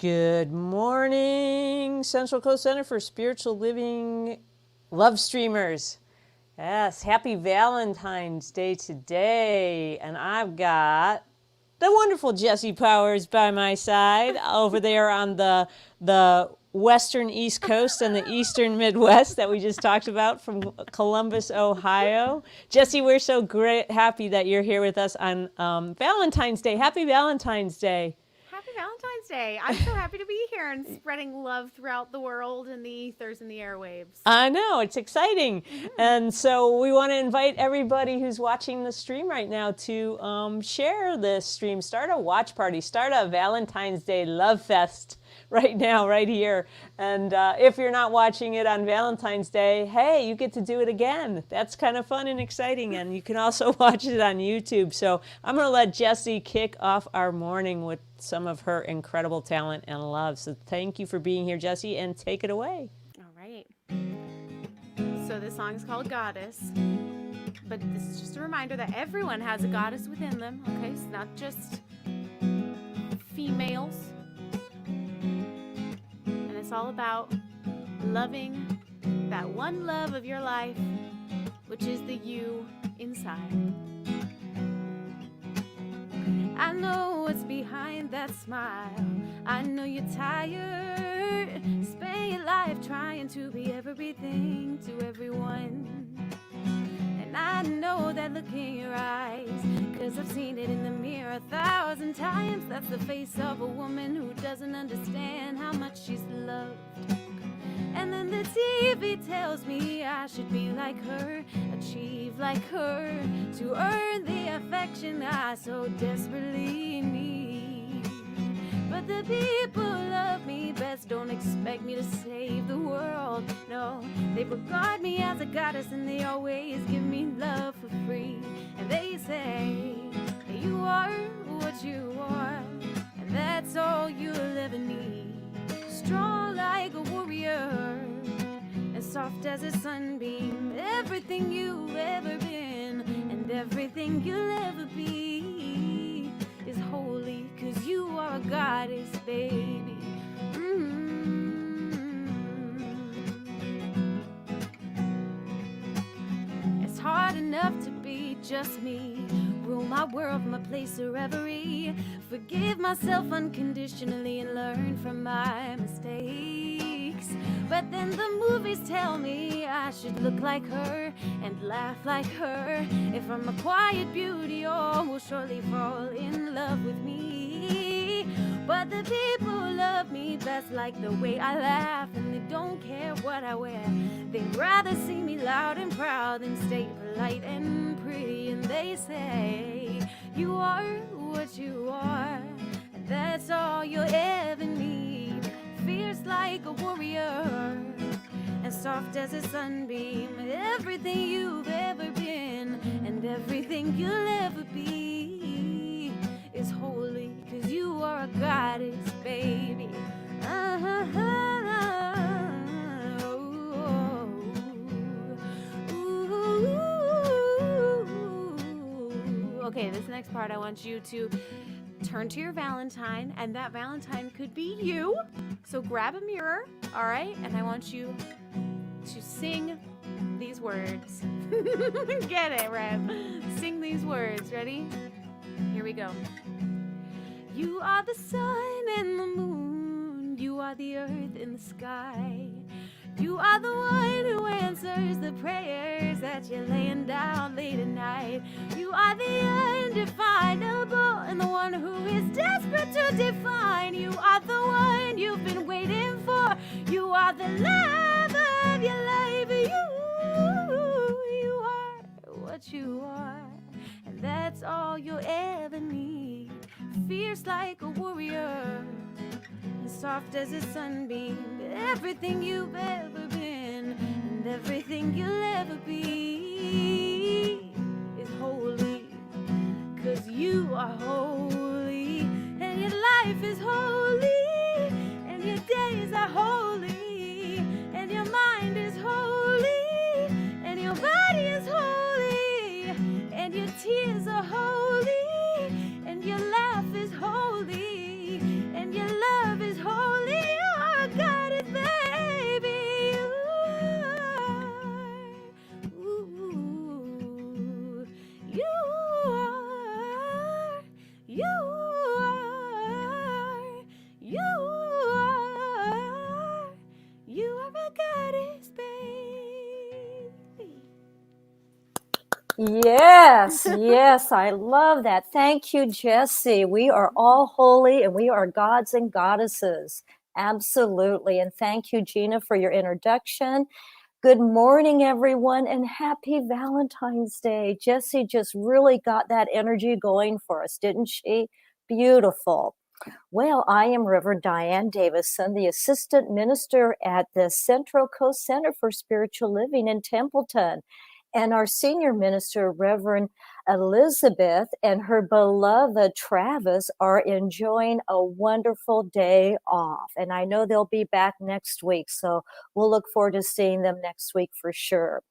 Good morning, Central Coast Center for Spiritual Living Love Streamers. Yes, happy Valentine's Day today. And I've got the wonderful Jessie Powers by my side over there on the western East Coast and the eastern Midwest that we just talked about from Columbus, Ohio. Jessie, we're so happy that you're here with us on Valentine's Day. Happy Valentine's Day. Happy Valentine's Day. I'm so happy to be here and spreading love throughout the world and the ethers and the airwaves. I know, it's exciting. And so we want to invite everybody who's watching the stream right now to share this stream. Start a watch party. Start a Valentine's Day love fest right now, right here. And if you're not watching it on Valentine's Day, hey, you get to do it again. That's kind of fun and exciting. And you can also watch it on YouTube. So I'm going to let Jessie kick off our morning with some of her incredible talent and love. So thank you for being here, Jessie, and take it away. All right. So this song is called Goddess. But this is just a reminder that everyone has a goddess within them. Okay, it's not just females. And it's all about loving that one love of your life, which is the you inside. I know what's behind that smile. I know you're tired. Spend your life trying to be everything to everyone. And I know that look in your eyes, 'cause I've seen it in the mirror 1,000 times. That's the face of a woman who doesn't understand how much she's loved. And then the TV tells me I should be like her, achieve like her, to earn the affection I so desperately need. But the people who love me best don't expect me to save the world. No, they regard me as a goddess and they always give me love for free. And they say, you are what you are, and that's all you'll ever need. Strong like a warrior, and soft as a sunbeam. Everything you've ever been, and everything you'll ever be, is holy, 'cause you are a goddess, baby. It's hard enough to be just me, rule my world from a place of reverie, forgive myself unconditionally and learn from my mistakes. But then the movies tell me I should look like her and laugh like her. If I'm a quiet beauty, all will surely fall in love with me. But the people who love me best like the way I laugh, and they don't care what I wear. They'd rather see me loud and proud than stay polite and pretty. And they say, you are what you are, and that's all you'll ever need. Fierce like a warrior, and soft as a sunbeam. Everything you've ever been, and everything you'll ever be, is holy, 'cause you are a goddess, baby. Okay, this next part I want you to turn to your Valentine, and that Valentine could be you. So grab a mirror, all right? And I want you to sing these words. Get it, Rev? Sing these words. Ready? Here we go. You are the sun and the moon. You are the earth and the sky. You are the one who answers the prayers that you're laying down late at night. You are the undefinable and the one who is desperate to define. You are the one you've been waiting for. You are the love of your life. You are what you are, and that's all you'll ever need. Fierce like a warrior, soft as a sunbeam. Everything you've ever been, and everything you'll ever be, is holy, 'cause you are holy, and your life is holy, and your days are holy, and your mind is holy, and your body is holy, and your tears are holy, and your laugh is holy, and your love is holy. Yes, yes, I love that. Thank you, Jesse. We are all holy and we are gods and goddesses. Absolutely. And thank you, Gina, for your introduction. Good morning, everyone, and happy Valentine's Day. Jessie just really got that energy going for us, didn't she? Beautiful. Well, I am Reverend Diann Davisson, the Assistant Minister at the Central Coast Center for Spiritual Living in Templeton. And our Senior Minister, Reverend Elizabeth, and her beloved Travis are enjoying a wonderful day off. And I know they'll be back next week, so we'll look forward to seeing them next week for sure.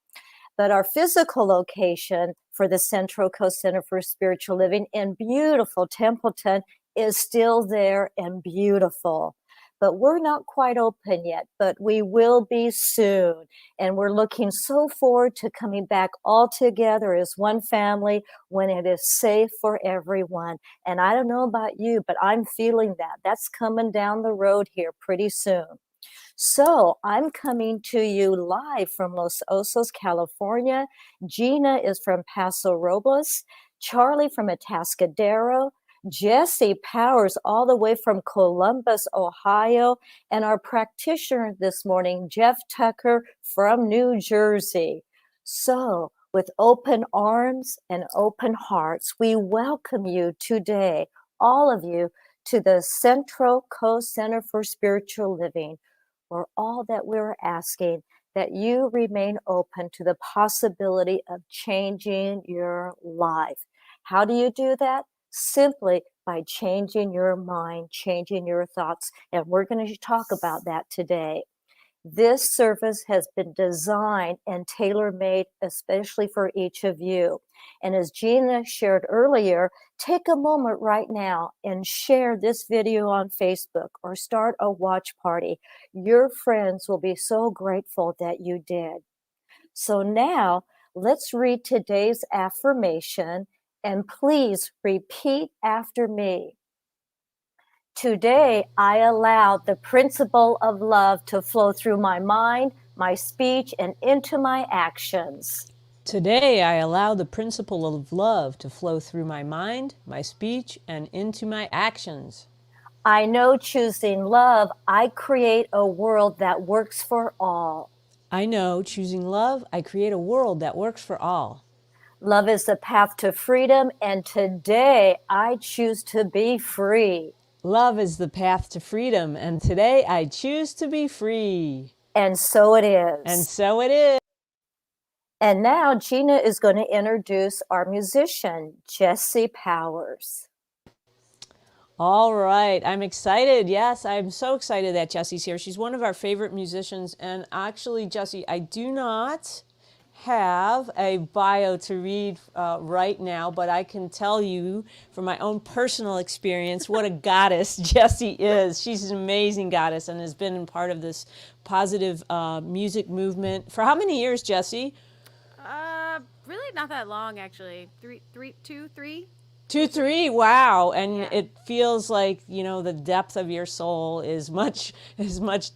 But our physical location for the Central Coast Center for Spiritual Living in beautiful Templeton is still there and beautiful. But we're not quite open yet, but we will be soon. And we're looking so forward to coming back all together as one family when it is safe for everyone. And I don't know about you, but I'm feeling that. That's coming down the road here pretty soon. So I'm coming to you live from Los Osos, California. Gina is from Paso Robles, Charlie from Atascadero, Jesse Powers all the way from Columbus, Ohio, and our practitioner this morning, Jeff Tucker from New Jersey. So with open arms and open hearts, we welcome you today, all of you, to the Central Coast Center for Spiritual Living. For all that we're asking, that you remain open to the possibility of changing your life. How do you do that? Simply by changing your mind, changing your thoughts. And we're going to talk about that today. This service has been designed and tailor-made especially for each of you. And as Gina shared earlier, take a moment right now and share this video on Facebook or start a watch party. Your friends will be so grateful that you did. So now let's read today's affirmation, and please repeat after me. Today, I allow the principle of love to flow through my mind, my speech, and into my actions. Today, I allow the principle of love to flow through my mind, my speech, and into my actions. I know choosing love, I create a world that works for all. I know choosing love, I create a world that works for all. Love is the path to freedom, and today I choose to be free. Love is the path to freedom, and today I choose to be free. And so it is. And so it is. And now Gina is going to introduce our musician, Jesse Powers. All right, I'm excited. Yes, I'm so excited that Jesse's here. She's one of our favorite musicians. And actually, Jesse, I do not have a bio to read right now, but I can tell you from my own personal experience what a goddess Jessie is. She's an amazing goddess and has been part of this positive music movement for how many years, Jessie? Really not that long, actually. 3. 2, 3, wow. And Yeah. it feels like, you know, the depth of your soul is much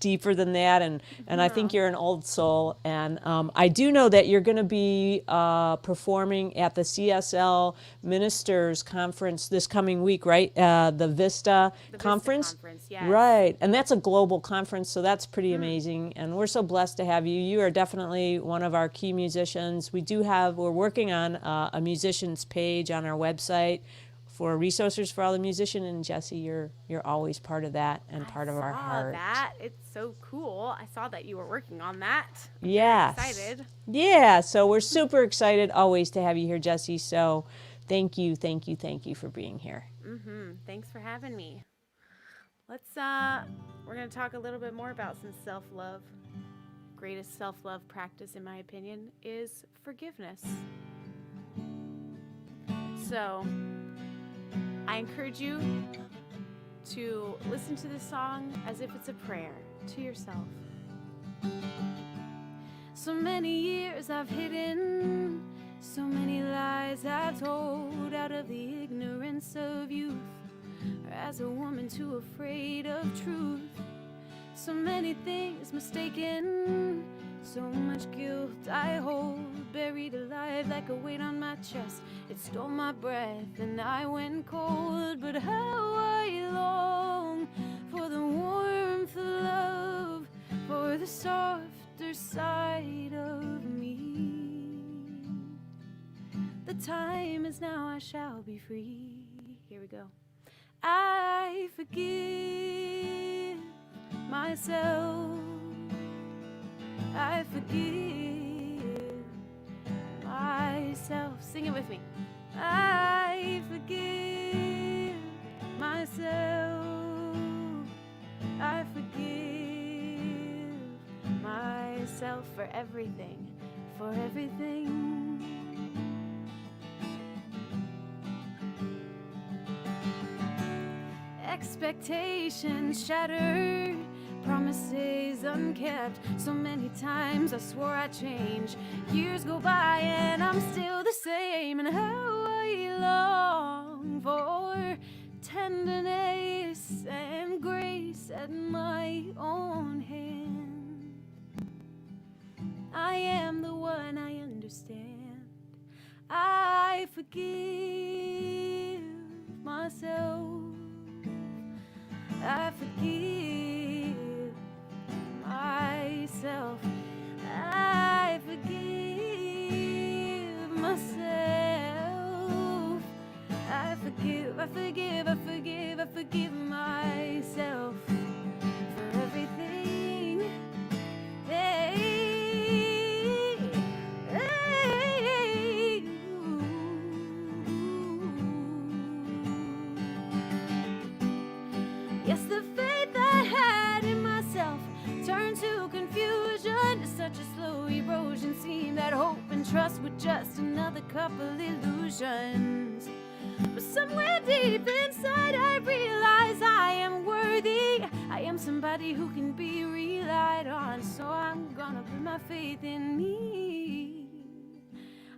deeper than that. And I think you're an old soul. And I do know that you're going to be performing at the CSL Ministers Conference this coming week, right? The Vista Conference. Vista Conference, yes. Right. And that's a global conference, so that's pretty amazing. And we're so blessed to have you. You are definitely one of our key musicians. We're working on a musician's page on our website for resources for all the musicians, and Jesse, you're always part of that and part of our heart. That it's so cool. I saw that you were working on that. Yes. Very excited. Yeah. So we're super excited always to have you here, Jesse. So thank you for being here. Thanks for having me. We're gonna talk a little bit more about some self-love. Greatest self-love practice, in my opinion, is forgiveness. So I encourage you to listen to this song as if it's a prayer to yourself. So many years I've hidden, so many lies I've told out of the ignorance of youth, or as a woman too afraid of truth. So many things mistaken, So much guilt I hold, buried alive like a weight on my chest. It stole my breath and I went cold. But how I long for the warmth of love, for the softer side of me. The time is now, I shall be free. Here we go. I forgive myself. I forgive myself. Sing it with me. I forgive myself. I forgive myself for everything, for everything. Expectations shattered, promises unkept. So many times I swore I'd change. Years go by and I'm still the same. And how I long for tenderness and grace at my own hand. I am the one, I understand. I forgive myself. I forgive myself. I forgive myself. I forgive, I forgive, I forgive, I forgive myself for everything. Hey, hey, ooh. Yes, the faith I had in myself turned to confusion. To such a slow erosion, seemed that hope and trust were just another couple illusions. But somewhere deep inside I realize I am worthy. I am somebody who can be relied on. So I'm gonna put my faith in me.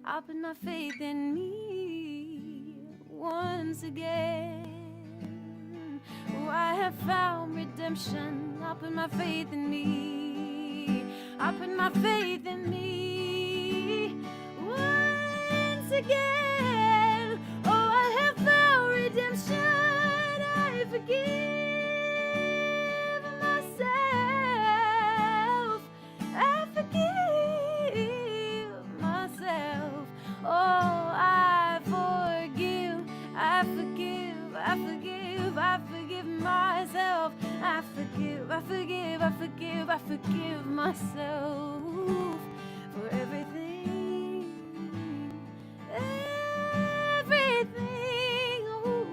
I'll put my faith in me once again. Oh, I have found redemption. I'll put my faith in me. I'll put my faith in me once again. Oh, I have found redemption. I forgive myself. I forgive myself. Oh, I forgive. I forgive. I forgive. I forgive myself. I forgive. I forgive. I forgive. I forgive myself for everything. Everything. Ooh.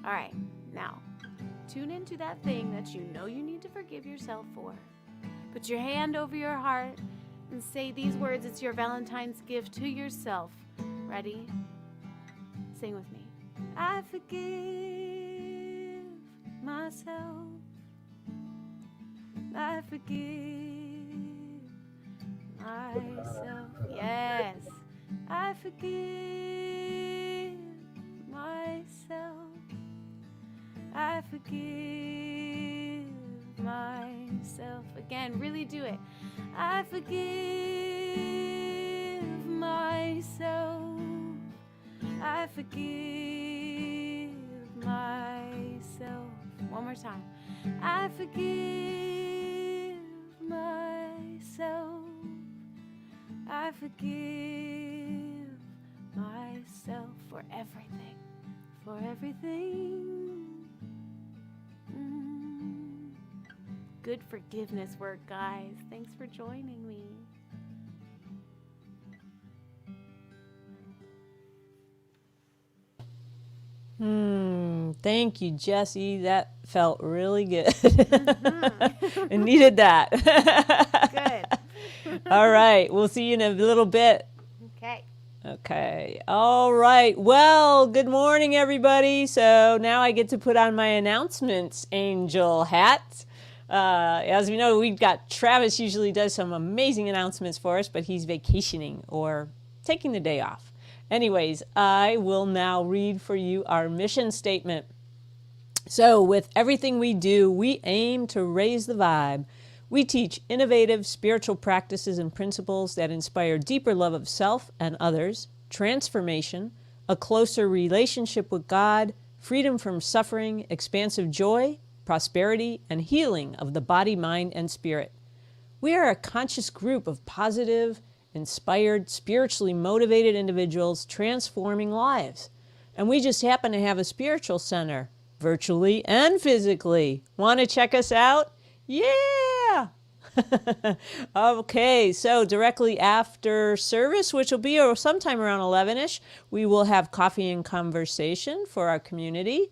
All right, now tune into that thing that you know you need to forgive yourself for. Put your hand over your heart and say these words. It's your Valentine's gift to yourself. Ready? Sing with me. I forgive myself. I forgive myself. Yes. I forgive myself. I forgive myself. Again, really do it. I forgive myself. I forgive myself. One more time. I forgive myself. I forgive myself for everything. For everything. Good forgiveness work, guys. Thanks for joining me. Thank you, Jessie. That felt really good. And needed that. Good. All right. We'll see you in a little bit. Okay. Okay. All right. Well, good morning, everybody. So now I get to put on my announcements angel hat. As we know, we've got Travis usually does some amazing announcements for us, but he's vacationing or taking the day off. Anyways, I will now read for you our mission statement. So with everything we do, we aim to raise the vibe. We teach innovative spiritual practices and principles that inspire deeper love of self and others, transformation, a closer relationship with God, freedom from suffering, expansive joy, prosperity, and healing of the body, mind, and spirit. We are a conscious group of positive, inspired, spiritually motivated individuals transforming lives. And we just happen to have a spiritual center, virtually and physically. Want to check us out? Yeah! Okay, so directly after service, which will be sometime around 11ish, we will have coffee and conversation for our community.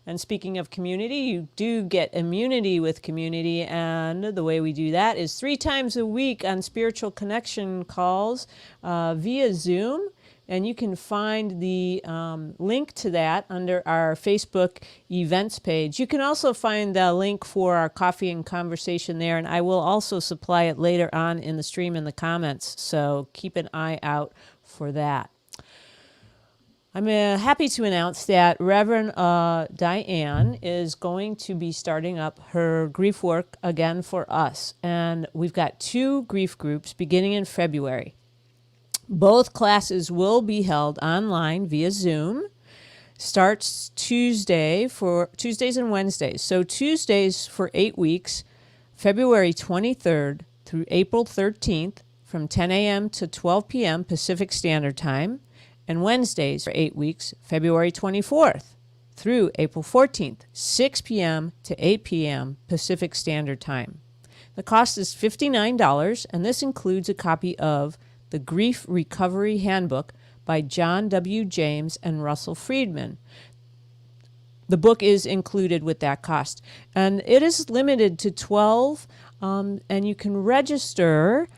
And speaking of community, you do get immunity with community, and the way we do that is 3 times a week on spiritual connection calls via Zoom. And you can find the link to that under our Facebook events page. You can also find the link for our coffee and conversation there, and I will also supply it later on in the stream in the comments. So keep an eye out for that. I'm happy to announce that Reverend Diann is going to be starting up her grief work again for us. And we've got 2 grief groups beginning in February. Both classes will be held online via Zoom. Starts Tuesdays and Wednesdays. So Tuesdays for 8 weeks, February 23rd through April 13th from 10 a.m. to 12 p.m. Pacific Standard Time. And Wednesdays for 8 weeks, February 24th through April 14th, 6 p.m. to 8 p.m. Pacific Standard Time. The cost is $59, and this includes a copy of The Grief Recovery Handbook by John W. James and Russell Friedman. The book is included with that cost. And it is limited to 12, and you can register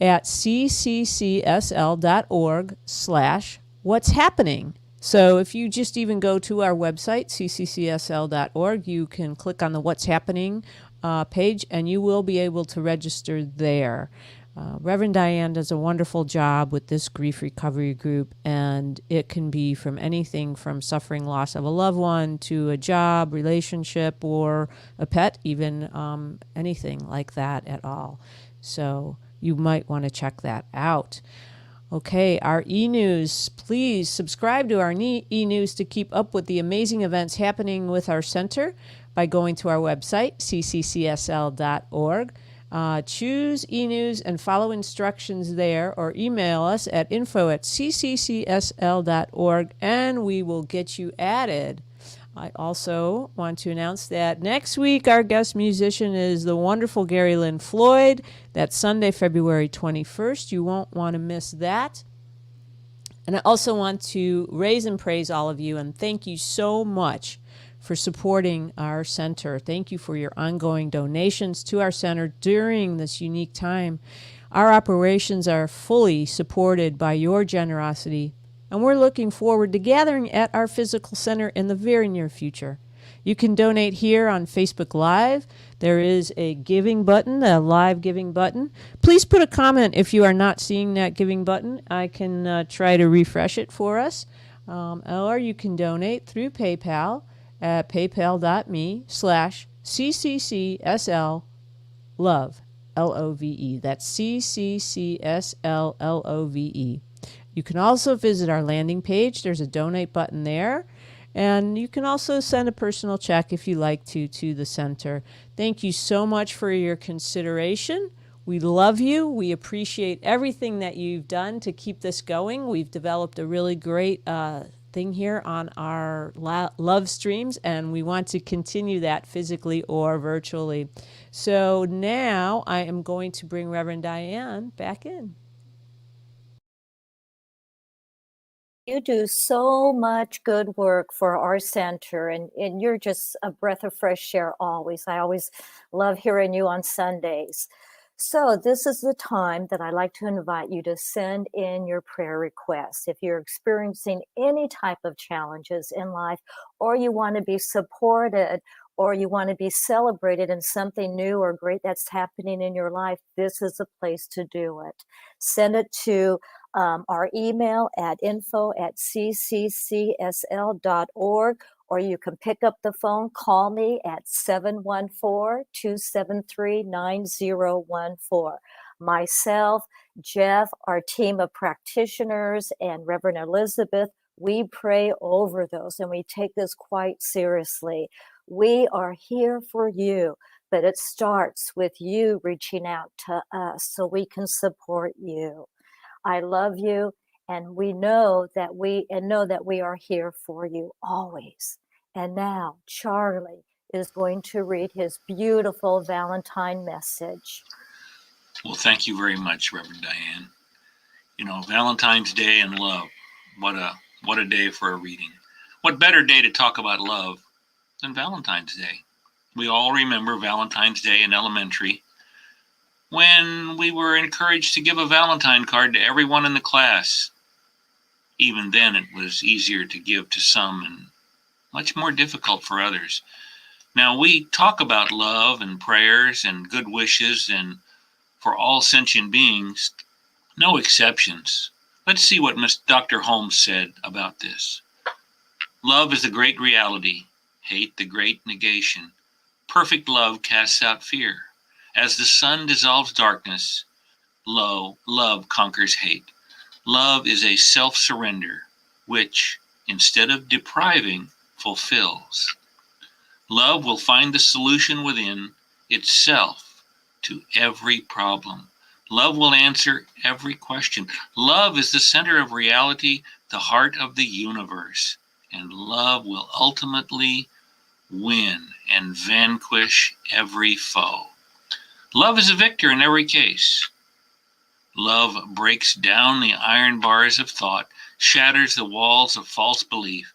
at cccsl.org/what's happening. So if you just even go to our website, cccsl.org, you can click on the What's Happening page, and you will be able to register there. Reverend Diann does a wonderful job with this grief recovery group, and it can be from anything from suffering loss of a loved one to a job, relationship, or a pet, even anything like that at all. So you might want to check that out. Okay, our e-news. Please subscribe to our e-news to keep up with the amazing events happening with our center by going to our website, cccsl.org. Choose e-news and follow instructions there, or email us at info@cccsl.org, and we will get you added. I also want to announce that next week our guest musician is the wonderful Gary Lynn Floyd. That's Sunday, February 21st. You won't want to miss that. And I also want to raise and praise all of you and thank you so much for supporting our center. Thank you for your ongoing donations to our center during this unique time. Our operations are fully supported by your generosity, and we're looking forward to gathering at our physical center in the very near future. You can donate here on Facebook Live. There is a giving button, a live giving button. Please put a comment if you are not seeing that giving button. I can try to refresh it for us. Or you can donate through PayPal at paypal.me/cccsllove, L-O-V-E. That's cccsllove. You can also visit our landing page. There's a donate button there. And you can also send a personal check if you like to the center. Thank you so much for your consideration. We love you. We appreciate everything that you've done to keep this going. We've developed a really great thing here on our love streams, and we want to continue that physically or virtually. So now I am going to bring Reverend Diann back in. You do so much good work for our center, and you're just a breath of fresh air always. I always love hearing you on Sundays. So this is the time that I like to invite you to send in your prayer requests. If you're experiencing any type of challenges in life, or you want to be supported, or you want to be celebrated in something new or great that's happening in your life, this is the place to do it. Send it to our email at info@cccsl.org, or you can pick up the phone, call me at 714-273-9014. Myself, Jeff, our team of practitioners, and Reverend Elizabeth, we pray over those and we take this quite seriously. We are here for you, but it starts with you reaching out to us so we can support you. I love you, and we know that we are here for you always. And now Charlie is going to read his beautiful Valentine message. Well, thank you very much, Reverend Diann. You know, Valentine's Day and love. What a day for a reading. What better day to talk about love than Valentine's Day? We all remember Valentine's Day in elementary when we were encouraged to give a Valentine card to everyone in the class. Even then, it was easier to give to some and much more difficult for others. Now, we talk about love and prayers and good wishes and for all sentient beings, no exceptions. Let's see what Dr. Holmes said about this. Love is the great reality, hate the great negation. Perfect love casts out fear. As the sun dissolves darkness, love conquers hate. Love is a self-surrender, which, instead of depriving, fulfills. Love will find the solution within itself to every problem. Love will answer every question. Love is the center of reality, the heart of the universe, and love will ultimately win and vanquish every foe. Love is a victor in every case. Love breaks down the iron bars of thought, shatters the walls of false belief,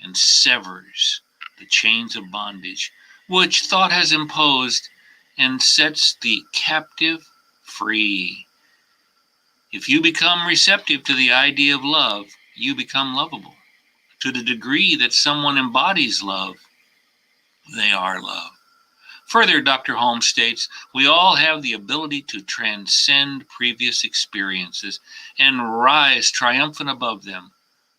and severs the chains of bondage which thought has imposed and sets the captive free. If you become receptive to the idea of love, you become lovable. To the degree that someone embodies love, they are love. Further, Dr. Holmes states, we all have the ability to transcend previous experiences and rise triumphant above them,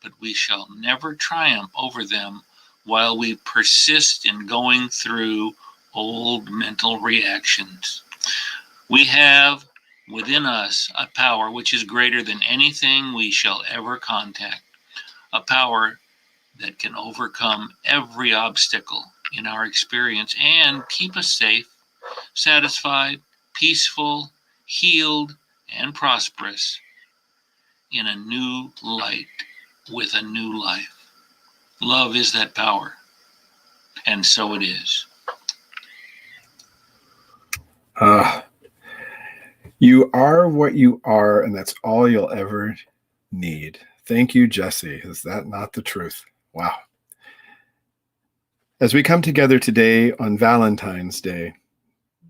but we shall never triumph over them while we persist in going through old mental reactions. We have within us a power which is greater than anything we shall ever contact, a power that can overcome every obstacle in our experience and keep us safe, satisfied, peaceful, healed, and prosperous in a new light with a new life. Love is that power, and so it is. You are what you are, and that's all you'll ever need. Thank you, Jesse. Is that not the truth? Wow. As we come together today on Valentine's Day,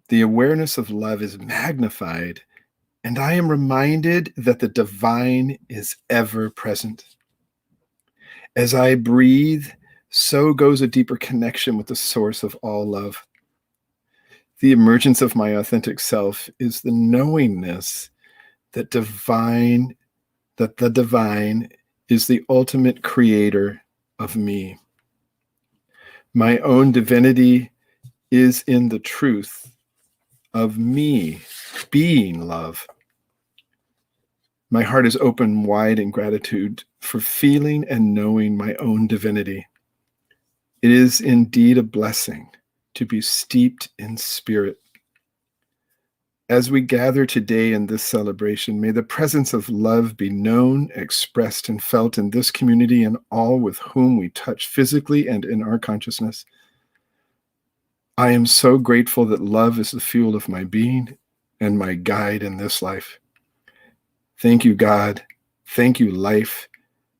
the awareness of love is magnified, and I am reminded that the divine is ever present. As I breathe, so goes a deeper connection with the source of all love. The emergence of my authentic self is the knowingness that the divine is the ultimate creator of me. My own divinity is in the truth of me being love. My heart is open wide in gratitude for feeling and knowing my own divinity. It is indeed a blessing to be steeped in spirit. As we gather today in this celebration, may the presence of love be known, expressed, and felt in this community and all with whom we touch physically and in our consciousness. I am so grateful that love is the fuel of my being and my guide in this life. Thank you, God. Thank you, life,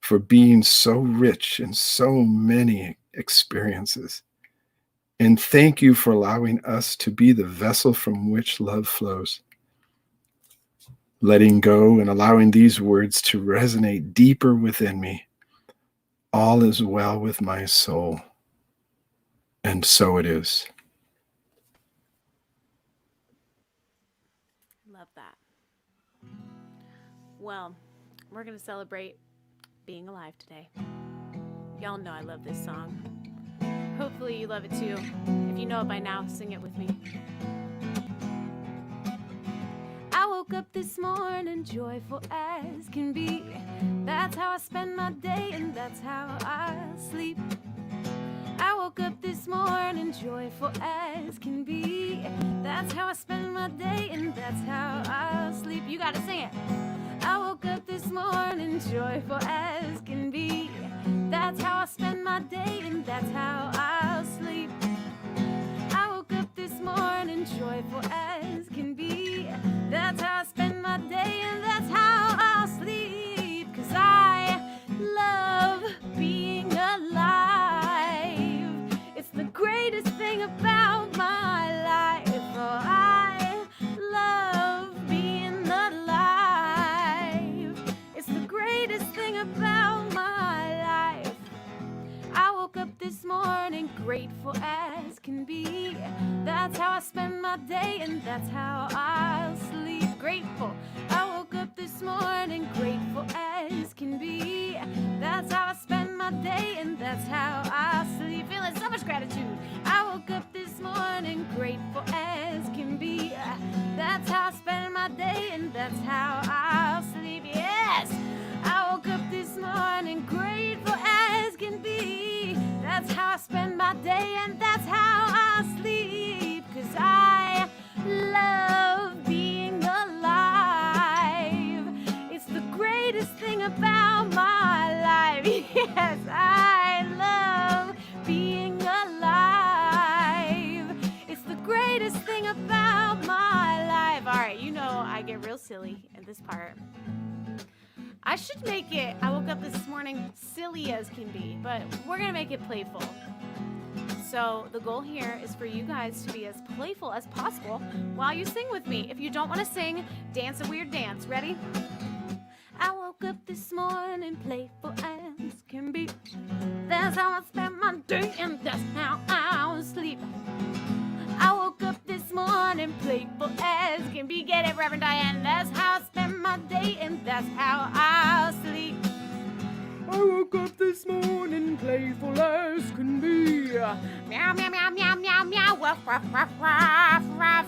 for being so rich in so many experiences. And thank you for allowing us to be the vessel from which love flows. Letting go and allowing these words to resonate deeper within me. All is well with my soul. And so it is. Love that. Well, we're going to celebrate being alive today. Y'all know I love this song. Hopefully you love it too. If you know it by now, sing it with me. I woke up this morning joyful as can be. That's how I spend my day and that's how I sleep. I woke up this morning joyful as can be. That's how I spend my day and that's how I sleep. You gotta sing it. I woke up this morning joyful as can be. That's how I spend my day and that's how I'll sleep. I woke up this morning joyful as can be. That's how I spend my day and that's how I'll sleep. 'Cause I love being alive. It's the greatest thing about my life. Oh, I love being alive. It's the greatest thing about my life. I woke up this morning grateful as can be. That's how I spend my day and that's how I'll sleep. Grateful. I woke up this morning grateful as can be. That's how I spend my day and that's how I'll sleep. Feeling so much gratitude. I woke up this morning grateful as can be. That's how I spend my day and that's how I'll sleep. Yes! I woke up this morning grateful as can be. That's how I spend my day and that's how I sleep. 'Cause I love being alive. It's the greatest thing about my life. Yes, I love being alive. It's the greatest thing about my life. All right, you know I get real silly in this part. I should make it, I woke up this morning silly as can be, but we're gonna make it playful. So the goal here is for you guys to be as playful as possible while you sing with me. If you don't wanna sing, dance a weird dance. Ready? I woke up this morning playful as can be. That's how I spend my day and that's how I'll sleep. I woke up this morning playful as can be. Get it, Reverend Diann? That's how I spend my day and that's how I'll sleep. I woke up this morning playful as can be. Meow, meow, meow, meow, meow, meow. Ruff, ruff, ruff, ruff, ruff.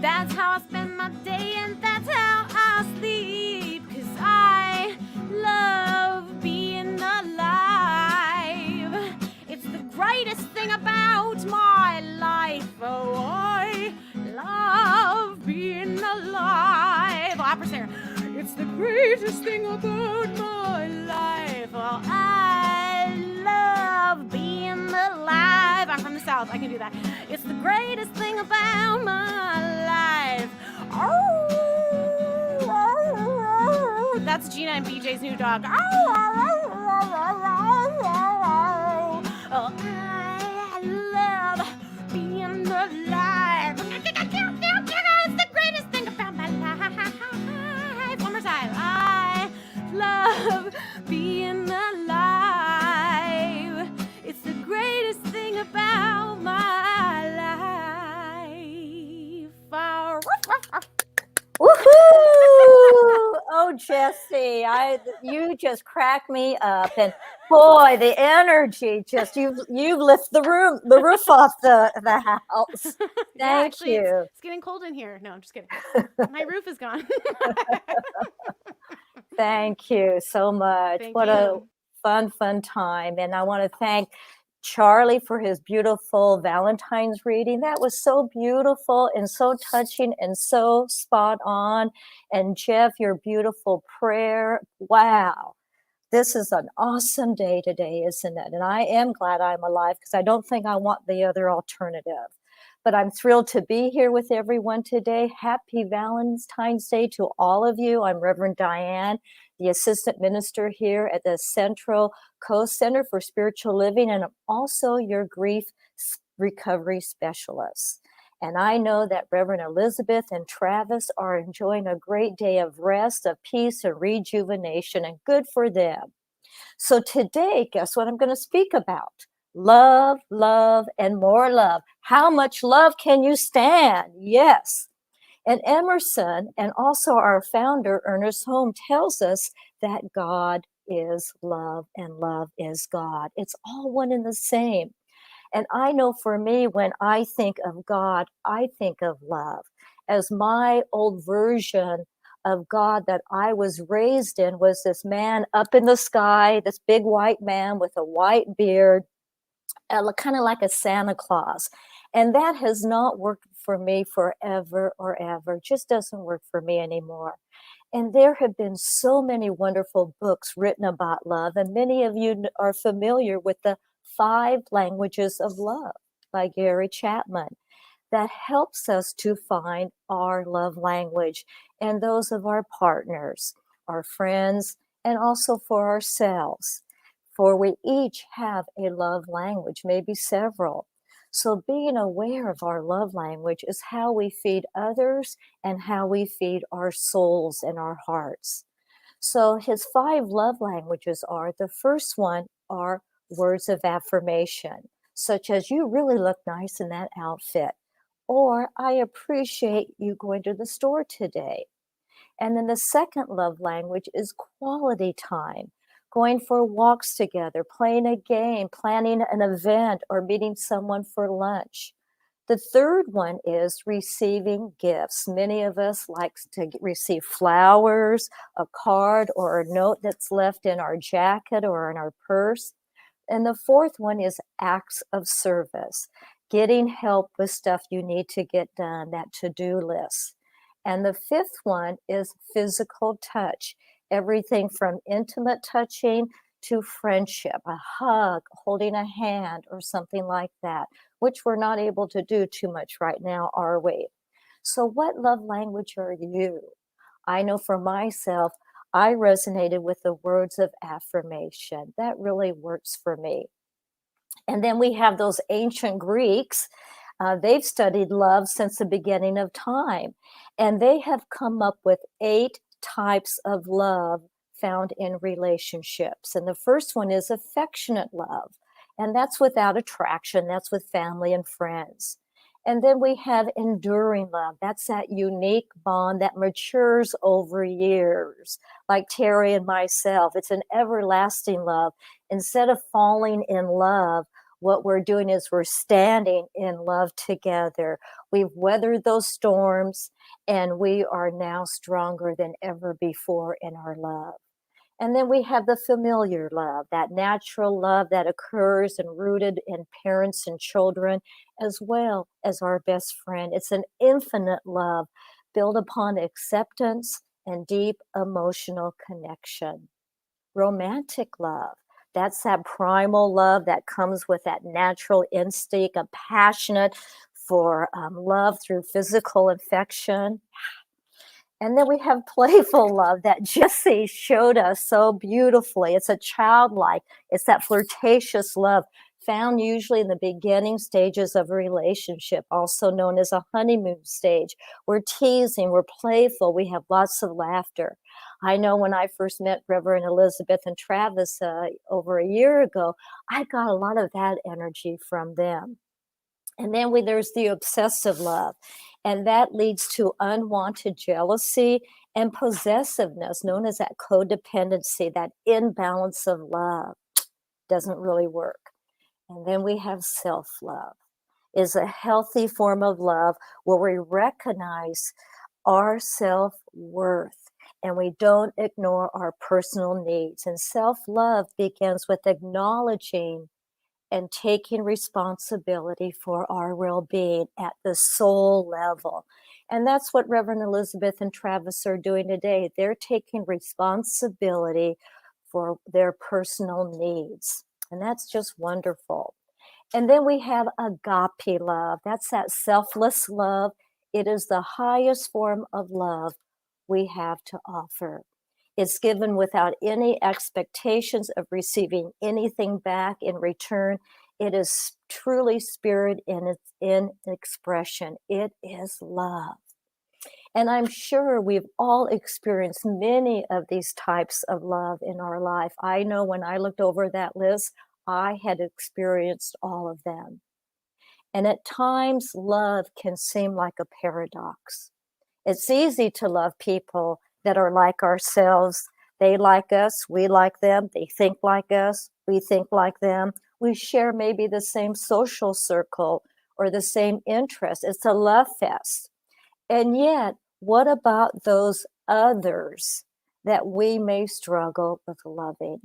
That's how I spend my day and that's how I'll sleep. 'Cause I love being alive. It's the greatest thing about my life. Oh, I love being alive. Opera singer. It's the greatest thing about my life. Oh, I love being alive. I'm from the South. I can do that. It's the greatest thing about my life. Oh, that's Gina and BJ's new dog. Oh, I love being alive. It's the greatest thing about my life. One more time. I love being alive. It's the greatest thing about my life. Woohoo! Oh, Jesse, you just crack me up, and boy, the energy you've lifted the roof off the house. Thank you. It's getting cold in here. No, I'm just kidding. My roof is gone. Thank you so much. What a fun time. And I want to thank Charlie for his beautiful Valentine's reading. That was so beautiful and so touching and so spot on. And Jeff, your beautiful prayer. Wow. This is an awesome day today, isn't it? And I am glad I'm alive because I don't think I want the other alternative. But I'm thrilled to be here with everyone today. Happy Valentine's Day to all of you. I'm Reverend Diann, the assistant minister here at the Central Coast Center for Spiritual Living, and I'm also your grief recovery specialist. And I know that Reverend Elizabeth and Travis are enjoying a great day of rest, of peace, and rejuvenation, and good for them. So today, guess what I'm going to speak about? Love, love, and more love. How much love can you stand? Yes. And Emerson and also our founder, Ernest Holmes, tells us that God is love and love is God. It's all one and the same. And I know for me, when I think of God, I think of love. As my old version of God that I was raised in was this man up in the sky, this big white man with a white beard, kind of like a Santa Claus. And that has not worked for me forever or ever. Just doesn't work for me anymore. And there have been so many wonderful books written about love, and many of you are familiar with the 5 Languages of Love by Gary Chapman. That helps us to find our love language and those of our partners, our friends, and also for ourselves. For we each have a love language, maybe several. So being aware of our love language is how we feed others and how we feed our souls and our hearts. So his 5 love languages are, the first one are words of affirmation, such as, you really look nice in that outfit, or I appreciate you going to the store today. And then the second love language is quality time, going for walks together, playing a game, planning an event, or meeting someone for lunch. The third one is receiving gifts. Many of us like to receive flowers, a card, or a note that's left in our jacket or in our purse. And the fourth one is acts of service, getting help with stuff you need to get done, that to-do list. And the fifth one is physical touch, everything from intimate touching to friendship, a hug, holding a hand, or something like that, which we're not able to do too much right now, are we? So what love language are you? I know for myself, I resonated with the words of affirmation. That really works for me. And then we have those ancient Greeks. They've studied love since the beginning of time, and they have come up with 8 types of love found in relationships. And the first one is affectionate love, and that's without attraction. That's with family and friends. And then we have enduring love. That's that unique bond that matures over years, like Terry and myself. It's an everlasting love. Instead of falling in love, what we're doing is we're standing in love together. We've weathered those storms, and we are now stronger than ever before in our love. And then we have the familiar love, that natural love that occurs and rooted in parents and children, as well as our best friend. It's an infinite love built upon acceptance and deep emotional connection. Romantic love, that's that primal love that comes with that natural instinct, a passionate for love through physical affection. And then we have playful love that Jessie showed us so beautifully. It's a childlike, it's that flirtatious love found usually in the beginning stages of a relationship, also known as a honeymoon stage. We're teasing, we're playful, we have lots of laughter. I know when I first met Reverend Elizabeth and Travis over a year ago, I got a lot of that energy from them. And then there's the obsessive love, and that leads to unwanted jealousy and possessiveness, known as that codependency, that imbalance of love. Doesn't really work. And then we have self-love, is a healthy form of love where we recognize our self-worth and we don't ignore our personal needs. And self-love begins with acknowledging and taking responsibility for our well-being at the soul level. And that's what Reverend Elizabeth and Travis are doing today. They're taking responsibility for their personal needs. And that's just wonderful. And then we have agape love. That's that selfless love. It is the highest form of love we have to offer. It's given without any expectations of receiving anything back in return. It is truly spirit in expression. It is love. And I'm sure we've all experienced many of these types of love in our life. I know when I looked over that list, I had experienced all of them. And at times, love can seem like a paradox. It's easy to love people that are like ourselves, They like us, we like them, they think like us, we think like them. We share maybe the same social circle or the same interests. It's a love fest. And yet, what about those others that we may struggle with loving?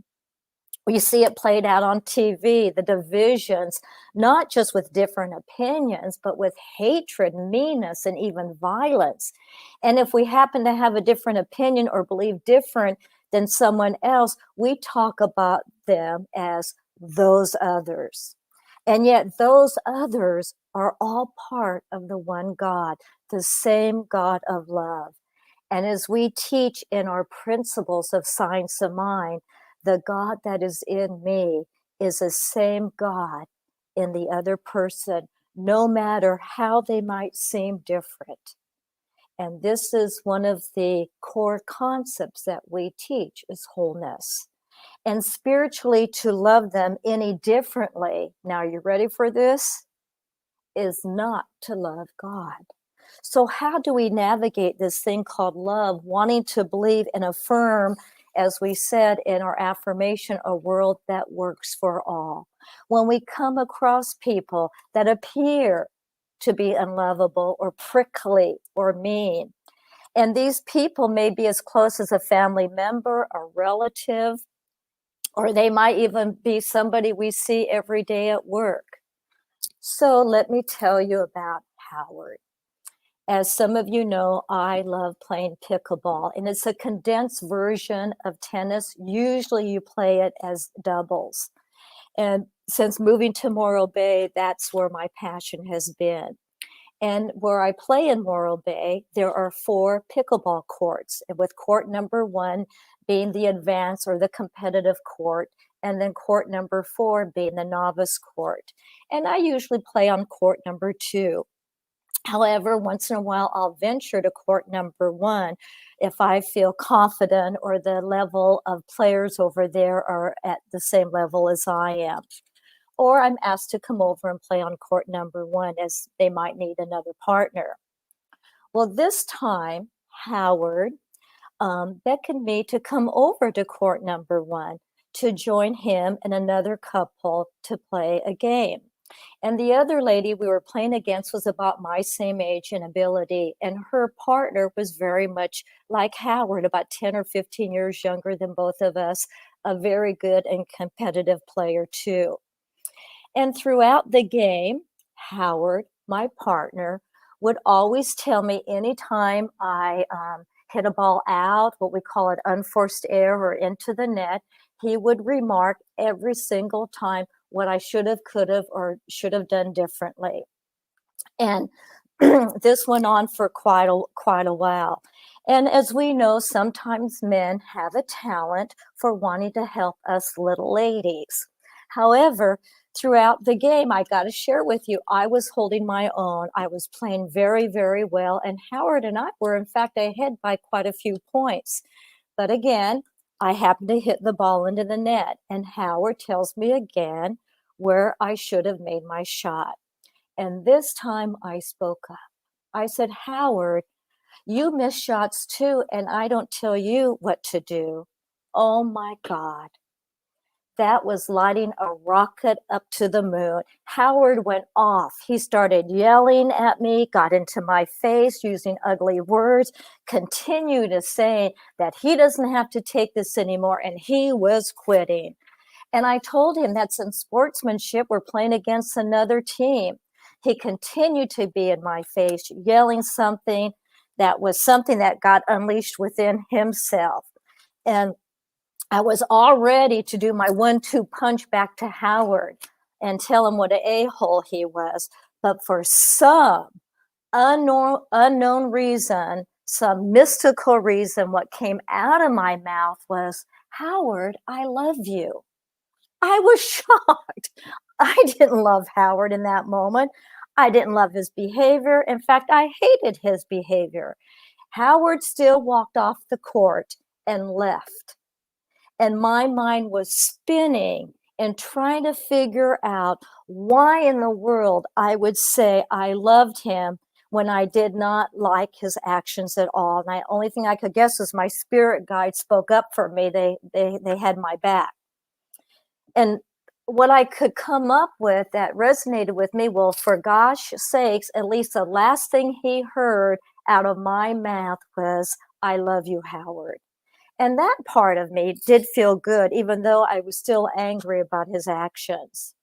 You see it played out on TV, the divisions, not just with different opinions, but with hatred, meanness, and even violence. And if we happen to have a different opinion or believe different than someone else, we talk about them as those others. And yet those others are all part of the one God, the same God of love. And as we teach in our principles of science of mind, the God that is in me is the same God in the other person, no matter how they might seem different. And this is one of the core concepts that we teach is wholeness. And spiritually, to love them any differently, now are you ready for this? Is not to love God. So how do we navigate this thing called love, wanting to believe and affirm, as we said in our affirmation, a world that works for all? When we come across people that appear to be unlovable or prickly or mean, and these people may be as close as a family member, a relative, or they might even be somebody we see every day at work. So let me tell you about Howard. As some of you know, I love playing pickleball, and it's a condensed version of tennis. Usually you play it as doubles. And since moving to Morro Bay, that's where my passion has been. And where I play in Morro Bay, there are 4 pickleball courts, and with court number 1 being the advanced or the competitive court, and then court number 4 being the novice court. And I usually play on court number 2. However, once in a while, I'll venture to court number 1 if I feel confident or the level of players over there are at the same level as I am. Or I'm asked to come over and play on court number 1 as they might need another partner. Well, this time, Howard beckoned me to come over to court number 1 to join him and another couple to play a game. And the other lady we were playing against was about my same age and ability. And her partner was very much like Howard, about 10 or 15 years younger than both of us, a very good and competitive player too. And throughout the game, Howard, my partner, would always tell me anytime I hit a ball out, what we call it unforced error or into the net, he would remark every single time what I should have, could have, or should have done differently. And this went on for quite a while. And as we know, sometimes men have a talent for wanting to help us little ladies. However, throughout the game, I got to share with you, I was holding my own. I was playing very, very well. And Howard and I were, in fact, ahead by quite a few points. But again, I happened to hit the ball into the net. And Howard tells me again where I should have made my shot. And this time I spoke up. I said, Howard, you miss shots too, and I don't tell you what to do. Oh my God. That was lighting a rocket up to the moon. Howard went off. He started yelling at me, got into my face, using ugly words, continued to say that he doesn't have to take this anymore, and he was quitting. And I told him that's in sportsmanship. We're playing against another team. He continued to be in my face, yelling something that was something that got unleashed within himself. And I was all ready to do my 1-2 punch back to Howard and tell him what an a-hole he was. But for some unknown reason, some mystical reason, what came out of my mouth was, Howard, I love you. I was shocked. I didn't love Howard in that moment. I didn't love his behavior. In fact, I hated his behavior. Howard still walked off the court and left. And my mind was spinning and trying to figure out why in the world I would say I loved him when I did not like his actions at all. And the only thing I could guess is my spirit guide spoke up for me. They had my back. And what I could come up with that resonated with me, well, for gosh sakes, at least the last thing he heard out of my mouth was, I love you, Howard. And that part of me did feel good, even though I was still angry about his actions.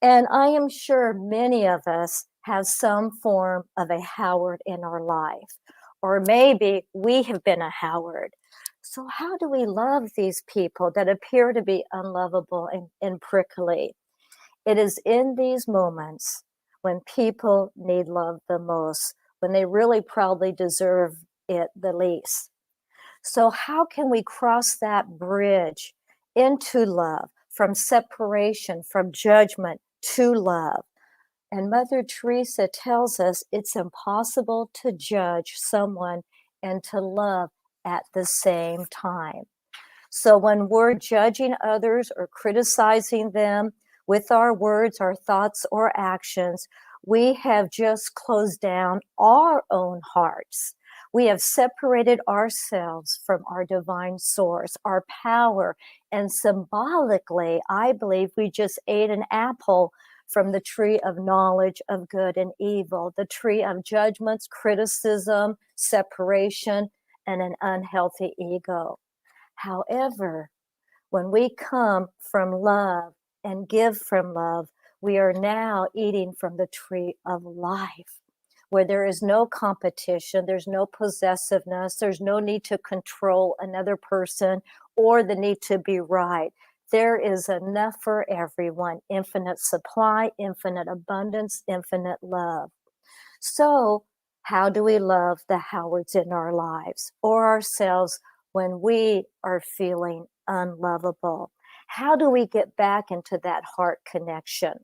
And I am sure many of us have some form of a Howard in our life, or maybe we have been a Howard. So how do we love these people that appear to be unlovable and prickly? It is in these moments when people need love the most, when they really probably deserve it the least. So how can we cross that bridge into love, from separation, from judgment to love? And Mother Teresa tells us it's impossible to judge someone and to love at the same time. So when we're judging others or criticizing them with our words, our thoughts, or actions, we have just closed down our own hearts. We have separated ourselves from our divine source, our power, and symbolically, I believe we just ate an apple from the tree of knowledge of good and evil, the tree of judgments, criticism, separation, and an unhealthy ego. However, when we come from love and give from love, we are now eating from the tree of life, where there is no competition, there's no possessiveness, there's no need to control another person or the need to be right. There is enough for everyone, infinite supply, infinite abundance, infinite love. So how do we love the Howards in our lives or ourselves when we are feeling unlovable? How do we get back into that heart connection?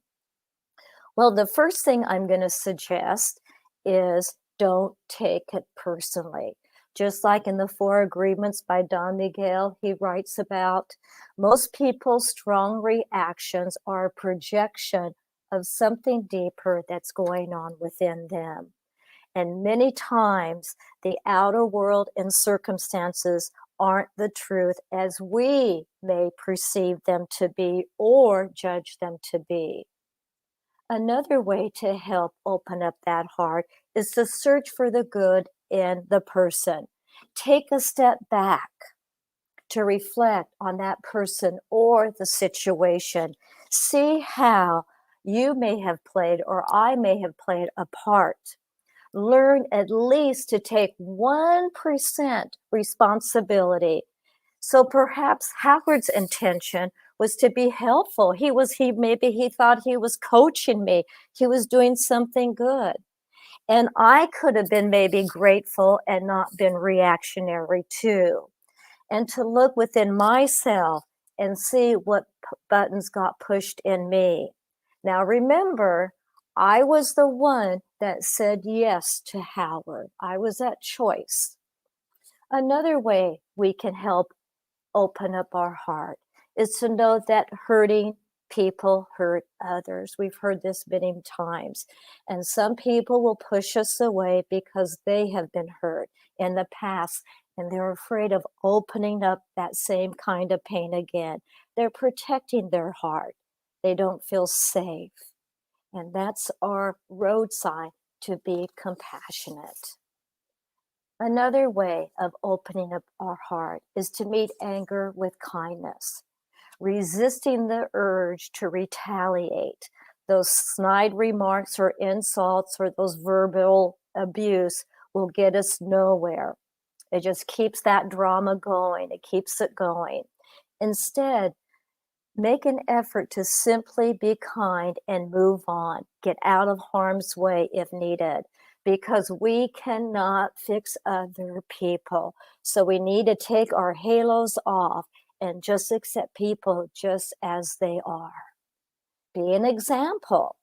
Well, the first thing I'm going to suggest is don't take it personally. Just like in the Four Agreements by Don Miguel, he writes about most people's strong reactions are a projection of something deeper that's going on within them. And many times the outer world and circumstances aren't the truth as we may perceive them to be or judge them to be. Another way to help open up that heart is to search for the good in the person. Take a step back to reflect on that person or the situation. See how you may have played or I may have played a part. Learn at least to take 1% responsibility. So perhaps Howard's intention was to be helpful. Maybe he thought he was coaching me. He was doing something good. And I could have been maybe grateful and not been reactionary too. And to look within myself and see what buttons got pushed in me. Now remember, I was the one that said yes to Howard. I was that choice. Another way we can help open up our heart is to know that hurting people hurt others. We've heard this many times. And some people will push us away because they have been hurt in the past and they're afraid of opening up that same kind of pain again. They're protecting their heart. They don't feel safe. And that's our road sign to be compassionate. Another way of opening up our heart is to meet anger with kindness, resisting the urge to retaliate. Those snide remarks or insults or those verbal abuse will get us nowhere. It just keeps that drama going. It keeps it going. Instead, make an effort to simply be kind and move on. Get out of harm's way if needed, because we cannot fix other people. So we need to take our halos off and just accept people just as they are. Be an example.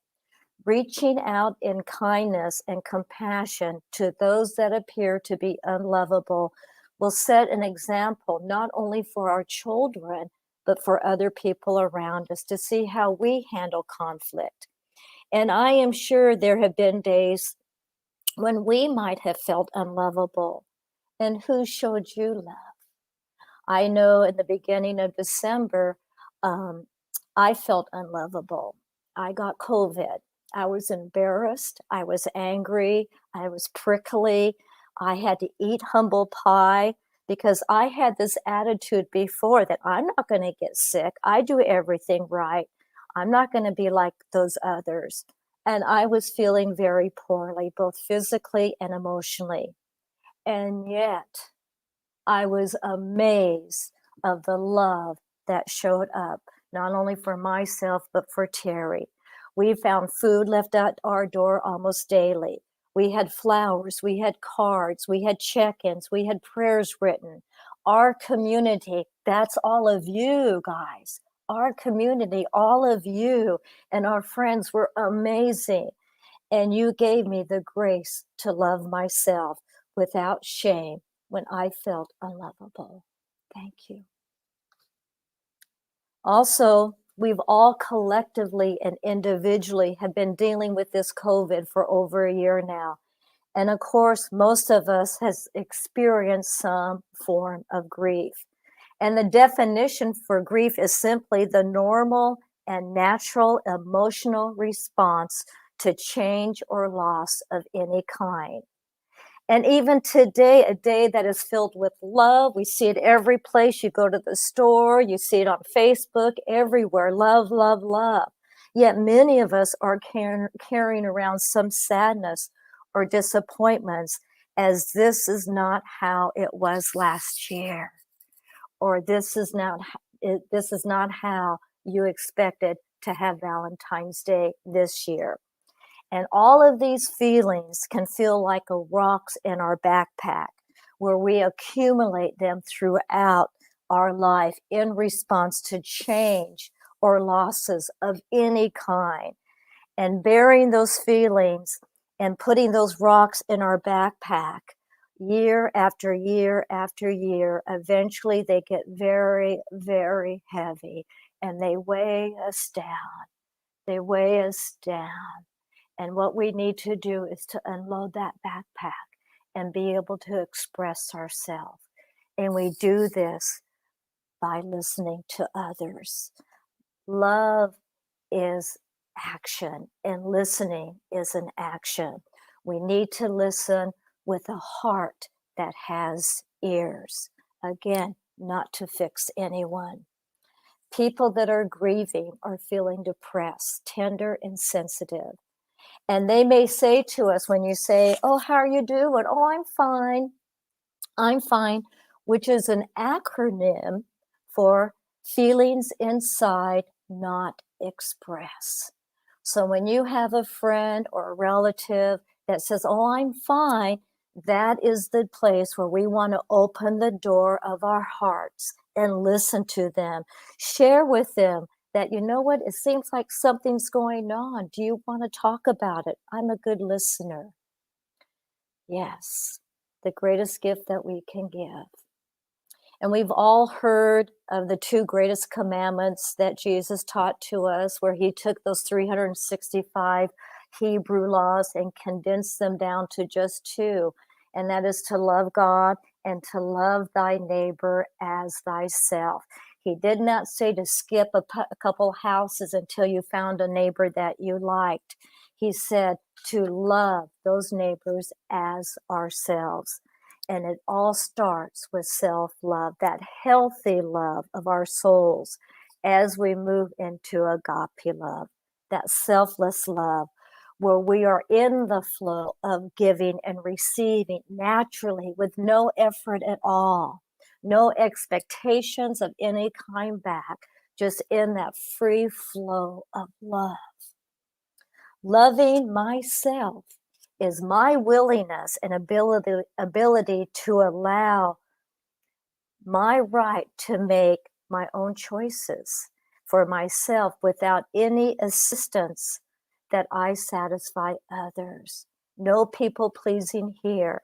Reaching out in kindness and compassion to those that appear to be unlovable will set an example not only for our children, but for other people around us to see how we handle conflict. And I am sure there have been days when we might have felt unlovable. And who showed you love? I know in the beginning of December, um, I felt unlovable. I got COVID. I was embarrassed. I was angry. I was prickly. I had to eat humble pie because I had this attitude before that I'm not going to get sick. I do everything right. I'm not going to be like those others. And I was feeling very poorly, both physically and emotionally. And yet, I was amazed of the love that showed up, not only for myself, but for Terry. We found food left at our door almost daily. We had flowers, we had cards, we had check-ins, we had prayers written. Our community, that's all of you guys. Our community, all of you and our friends were amazing. And you gave me the grace to love myself without shame when I felt unlovable. Thank you. Also, we've all collectively and individually have been dealing with this COVID for over a year now. And of course, most of us has experienced some form of grief. And the definition for grief is simply the normal and natural emotional response to change or loss of any kind. And even today, a day that is filled with love. We see it every place. You go to the store, you see it on Facebook, everywhere. Love, love, love. Yet many of us are carrying around some sadness or disappointments, as this is not how it was last year, or this is not how you expected to have Valentine's Day this year. And all of these feelings can feel like a rocks in our backpack, where we accumulate them throughout our life in response to change or losses of any kind. And bearing those feelings and putting those rocks in our backpack year after year after year, eventually they get very, very heavy and they weigh us down. They weigh us down. And what we need to do is to unload that backpack and be able to express ourselves. And we do this by listening to others. Love is action, and listening is an action. We need to listen with a heart that has ears. Again, not to fix anyone. People that are grieving are feeling depressed, tender, and sensitive. And they may say to us, when you say, "Oh, how are you doing?" "Oh, I'm fine," which is an acronym for feelings inside not expressed. So when you have a friend or a relative that says, "Oh, I'm fine," that is the place where we want to open the door of our hearts and listen to them, share with them that, you know what, it seems like something's going on. Do you want to talk about it? I'm a good listener. Yes, the greatest gift that we can give. And we've all heard of the two greatest commandments that Jesus taught to us, where he took those 365 Hebrew laws and condensed them down to just two. And that is to love God and to love thy neighbor as thyself. He did not say to skip a couple houses until you found a neighbor that you liked. He said to love those neighbors as ourselves. And it all starts with self-love, that healthy love of our souls as we move into agape love, that selfless love, where we are in the flow of giving and receiving naturally with no effort at all, no expectations of any kind back, just in that free flow of love. Loving myself is my willingness and ability to allow my right to make my own choices for myself without any assistance that I satisfy others. No people pleasing here.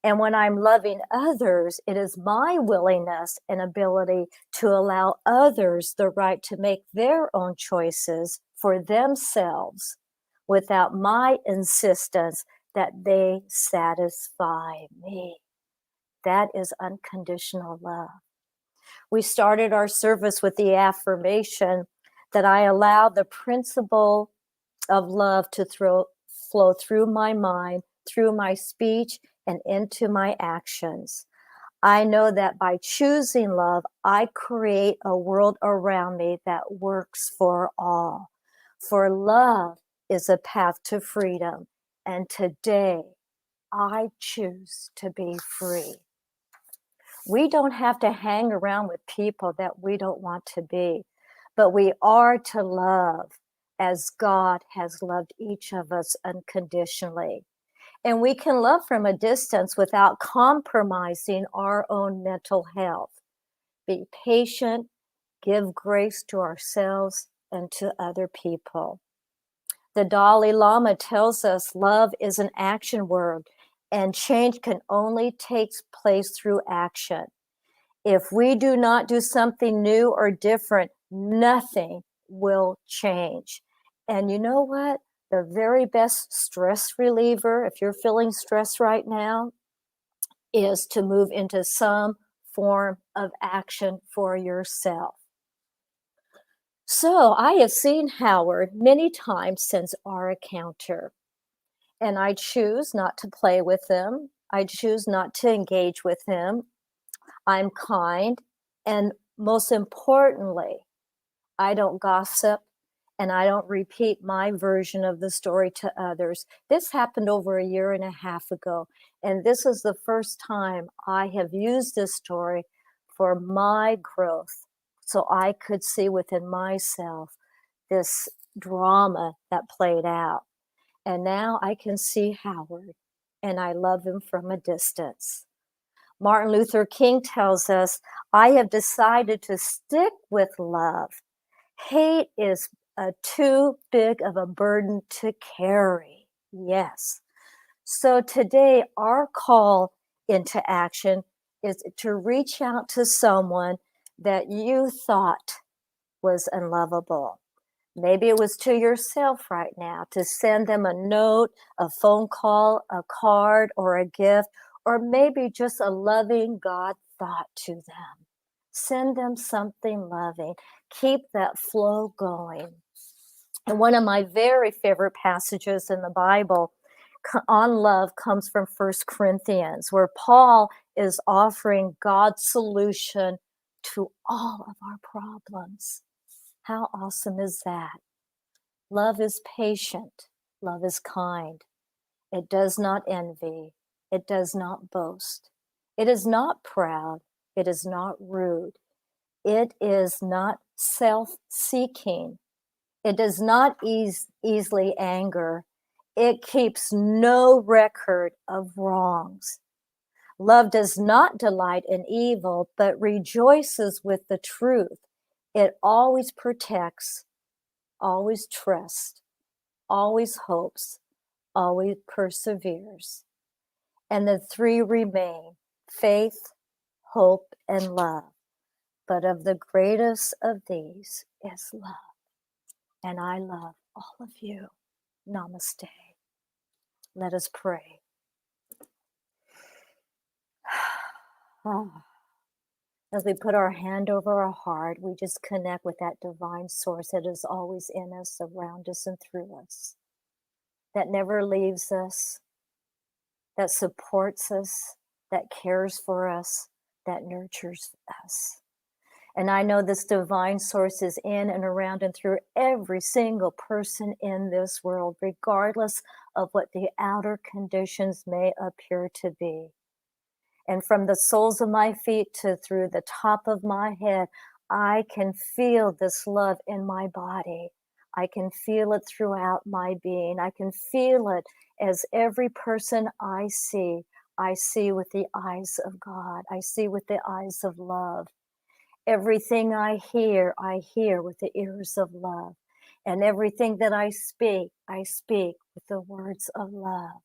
And when I'm loving others, it is my willingness and ability to allow others the right to make their own choices for themselves without my insistence that they satisfy me. That is unconditional love. We started our service with the affirmation that I allow the principle of love to flow through my mind, through my speech, and into my actions. I know that by choosing love, I create a world around me that works for all. For love is a path to freedom, and today I choose to be free. We don't have to hang around with people that we don't want to be, but we are to love as God has loved each of us unconditionally. And we can love from a distance without compromising our own mental health. Be patient, give grace to ourselves and to other people. The Dalai Lama tells us love is an action word, and change can only take place through action. If we do not do something new or different, nothing will change. And you know what? The very best stress reliever, if you're feeling stress right now, is to move into some form of action for yourself. So I have seen Howard many times since our encounter, and I choose not to play with him. I choose not to engage with him. I'm kind, and most importantly, I don't gossip and I don't repeat my version of the story to others. This happened over 1.5 years ago, and this is the first time I have used this story for my growth, so I could see within myself this drama that played out. And now I can see Howard, and I love him from a distance. Martin Luther King tells us, I have decided to stick with love. Hate is too big of a burden to carry. Yes. So today, our call into action is to reach out to someone that you thought was unlovable. Maybe it was to yourself right now, to send them a note, a phone call, a card, or a gift, or maybe just a loving God thought to them. Send them something loving. Keep that flow going. And one of my very favorite passages in the Bible on love comes from 1 Corinthians, where Paul is offering God's solution to all of our problems. How awesome is that? Love is patient. Love is kind. It does not envy. It does not boast. It is not proud. It is not rude. It is not self-seeking. It does not easily anger. It keeps no record of wrongs. Love does not delight in evil, but rejoices with the truth. It always protects, always trusts, always hopes, always perseveres. And the three remain: faith, hope, and love. But of the greatest of these is love. And I love all of you. Namaste. Let us pray. As we put our hand over our heart, we just connect with that divine source that is always in us, around us, and through us, that never leaves us, that supports us, that cares for us, that nurtures us. And I know this divine source is in and around and through every single person in this world, regardless of what the outer conditions may appear to be. And from the soles of my feet to through the top of my head, I can feel this love in my body. I can feel it throughout my being. I can feel it as every person I see with the eyes of God. I see with the eyes of love. Everything I hear with the ears of love. And everything that I speak with the words of love.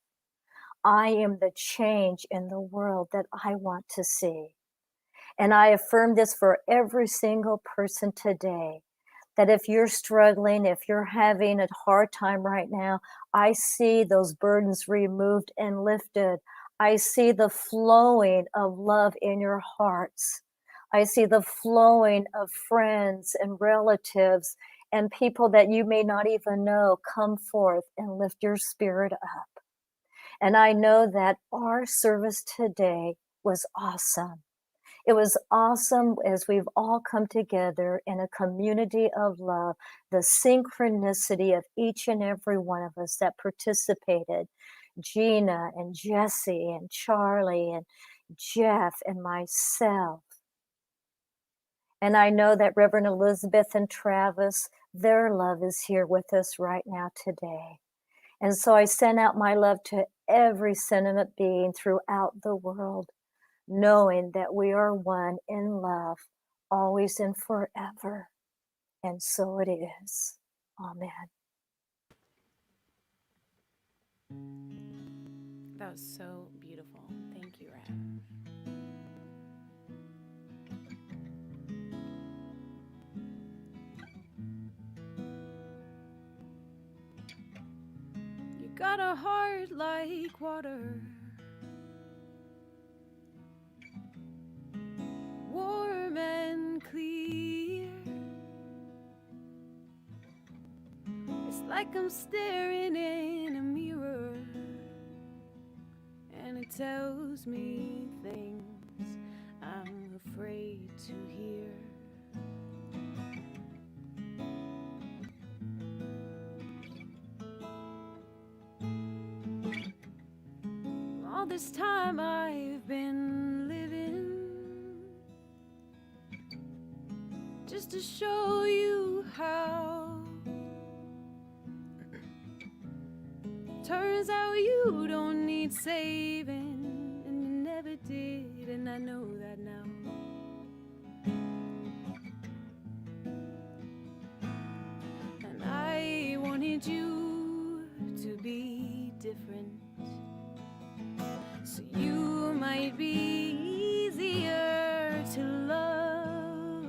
I am the change in the world that I want to see. And I affirm this for every single person today, that if you're struggling, if you're having a hard time right now, I see those burdens removed and lifted. I see the flowing of love in your hearts. I see the flowing of friends and relatives and people that you may not even know come forth and lift your spirit up. And I know that our service today was awesome. It was awesome as we've all come together in a community of love, the synchronicity of each and every one of us that participated. Gina and Jesse and Charlie and Jeff and myself. And I know that Reverend Elizabeth and Travis, their love is here with us right now today. And so I send out my love to every sentient being throughout the world, knowing that we are one in love, always and forever. And so it is. Amen. That was so beautiful. Thank you, Rev. You got a heart like water, warm and clear. It's like I'm staring in a mirror, and it tells me things I'm afraid to hear. All this time I've been living just to show you how. Turns out you don't need saving, and you never did, and I know that now. And I wanted you to be different, so you might be easier to love.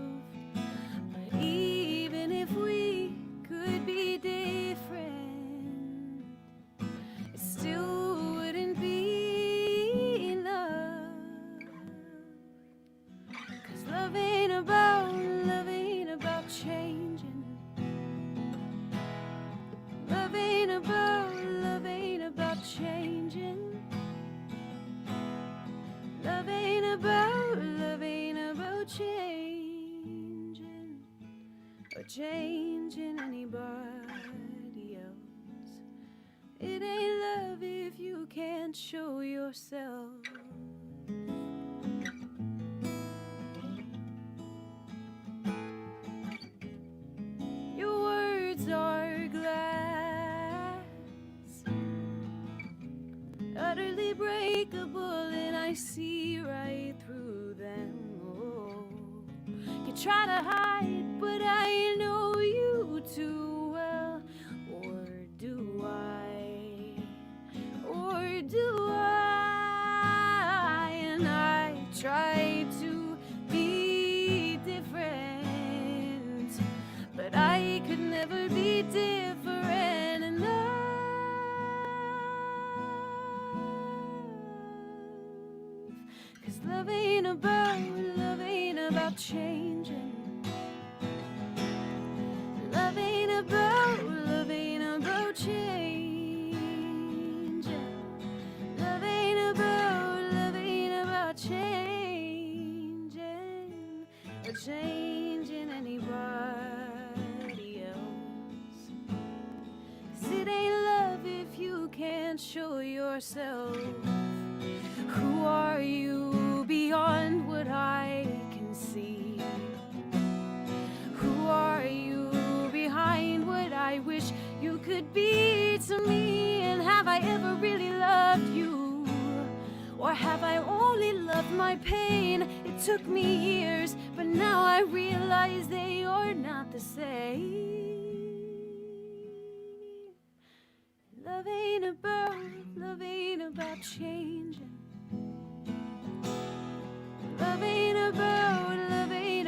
But even if we could be different, it still wouldn't be enough. 'Cause love ain't about changing. Love ain't about changing. Love ain't about changing or changing anybody else. It ain't love if you can't show yourself. Your words are glass, utterly breakable, and I see right through them. Oh, you try to hide, but I know you too well. Or do I? Or do I? And I try to be different, but I could never be different enough. 'Cause love ain't about changing. Love ain't about changing. Love ain't about changing or changing anybody else. 'Cause it ain't love if you can't show yourself. Who are you beyond what I can see? Who are you behind what I wish you could be to me? And have I ever really loved you? Or have I only loved my pain? It took me years, but now I realize they are not the same. Love ain't about changing. Love ain't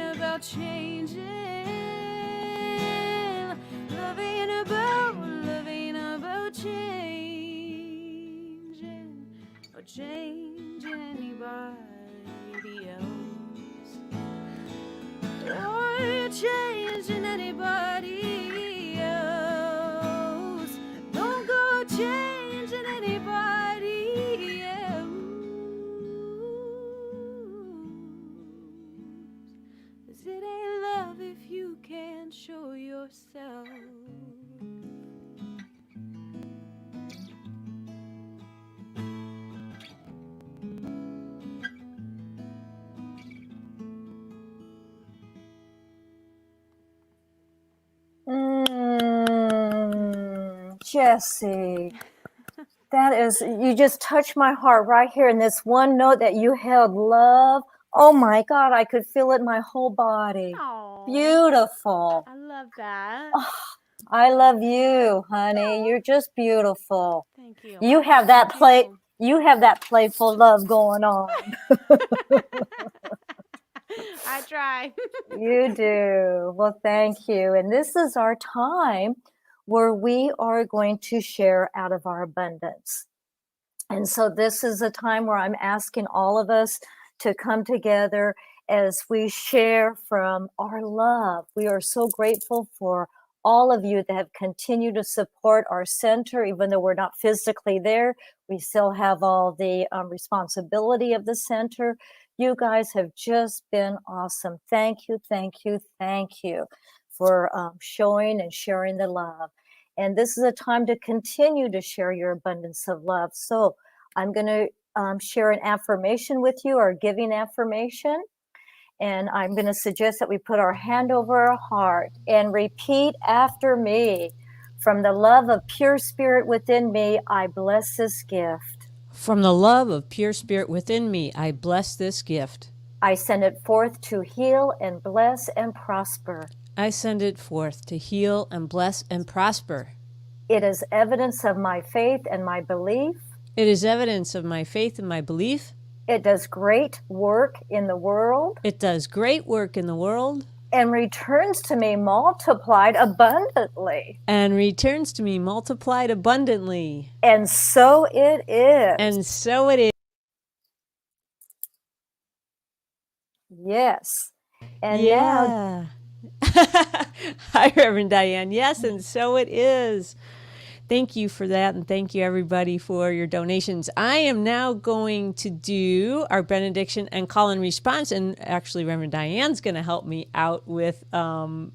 about changing. changing anybody else. Don't go changing anybody else. 'Cause it ain't love if you can't show yourself. Jesse, that is, you just touched my heart right here in this one note that you held, love. Oh my God, I could feel it in my whole body. Aw, Beautiful. I love that. I love you, honey. You're just beautiful. Thank you. You have that you have that playful love going on. I try. You do. Well, thank you. And this is our time where we are going to share out of our abundance. And so this is a time where I'm asking all of us to come together as we share from our love. We are so grateful for all of you that have continued to support our center, even though we're not physically there. We still have all the responsibility of the center. You guys have just been awesome. Thank you, thank you, thank you for showing and sharing the love. And this is a time to continue to share your abundance of love. So I'm going to share an affirmation with you, our giving affirmation. And I'm going to suggest that we put our hand over our heart and repeat after me. From the love of pure spirit within me, I bless this gift. From the love of pure spirit within me, I bless this gift. I send it forth to heal and bless and prosper. I send it forth to heal and bless and prosper. It is evidence of my faith and my belief. It is evidence of my faith and my belief. It does great work in the world. It does great work in the world. And returns to me multiplied abundantly. And returns to me multiplied abundantly. And so it is. And so it is. Yes. And now. Hi, Reverend Diann. Yes, and so it is. Thank you for that, and thank you, everybody, for your donations. I am now going to do our benediction and call and response, and actually, Reverend Diann's going to help me out with being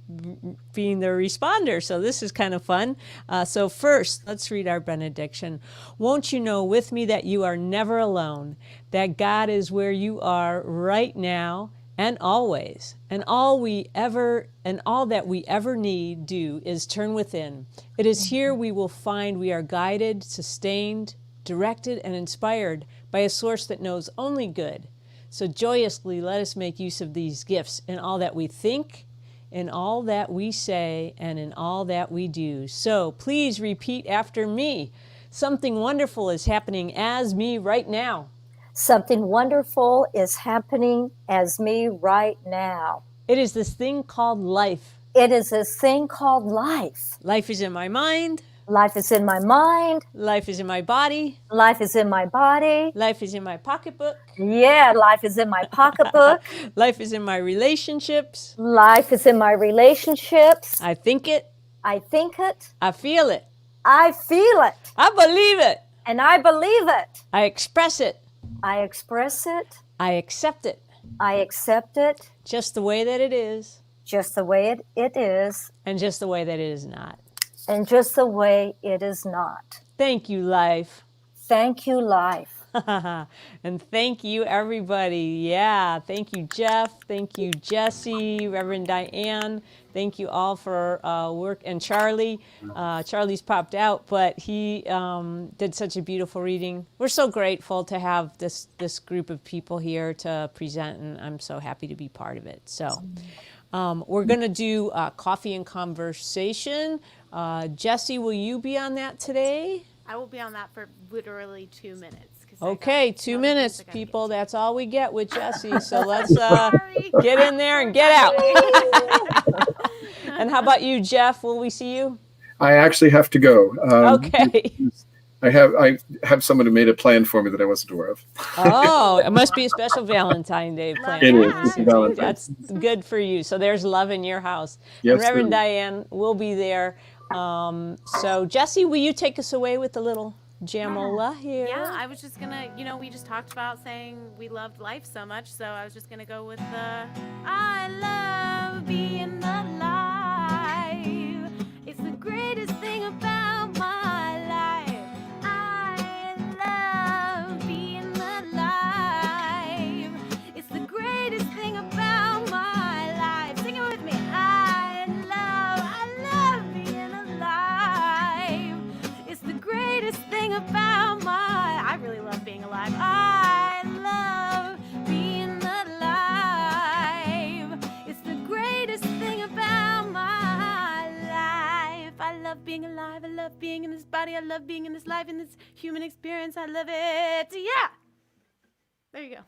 the responder, so this is kind of fun. So first, let's read our benediction. Won't you know with me that you are never alone, that God is where you are right now, and always, and all that we ever need do is turn within. It is here we will find we are guided, sustained, directed, and inspired by a source that knows only good. So joyously let us make use of these gifts in all that we think, in all that we say, and in all that we do. So please repeat after me. Something wonderful is happening as me right now. Something wonderful is happening as me right now. It is this thing called life. It is this thing called life. Life is in my mind. Life is in my mind. Life is in my body. Life is in my body. Life is in my pocketbook. Yeah, life is in my pocketbook. Life is in my relationships. Life is in my relationships. I think it. I think it. I feel it. I feel it. I believe it. And I believe it. I express it. I express it. I accept it. I accept it. Just the way that it is. Just the way it is. And just the way that it is not. And just the way it is not. Thank you, life. Thank you, life. And thank you, everybody. Yeah, thank you, Jeff. Thank you, Jesse, Reverend Diann. Thank you all for work. And Charlie. Charlie's popped out, but he did such a beautiful reading. We're so grateful to have this group of people here to present, and I'm so happy to be part of it. So we're going to do coffee and conversation. Jesse, will you be on that today? I will be on that for literally 2 minutes. Okay, 2 minutes, people. That's all we get with Jesse. So let's get in there and get out. And how about you, Jeff? Will we see you? I actually have to go. Okay. I have someone who made a plan for me that I wasn't aware of. Oh, it must be a special Valentine's Day plan. It is. It's Valentine's. That's good for you. So there's love in your house. Yes, and Reverend there Diann will be there. So Jesse, will you take us away with a little Jamola here? Yeah, I was just gonna, we just talked about saying we loved life so much, so I was just gonna go with the I love being alive. It's the greatest thing about my life. I love being alive. It's the greatest thing about my life. Sing it with me. I love being alive. It's the greatest thing about I really love being alive. I love being alive. It's the greatest thing about my life. I love being alive. I love being in this body. I love being in this life, in this human experience. I love it. Yeah. There you go.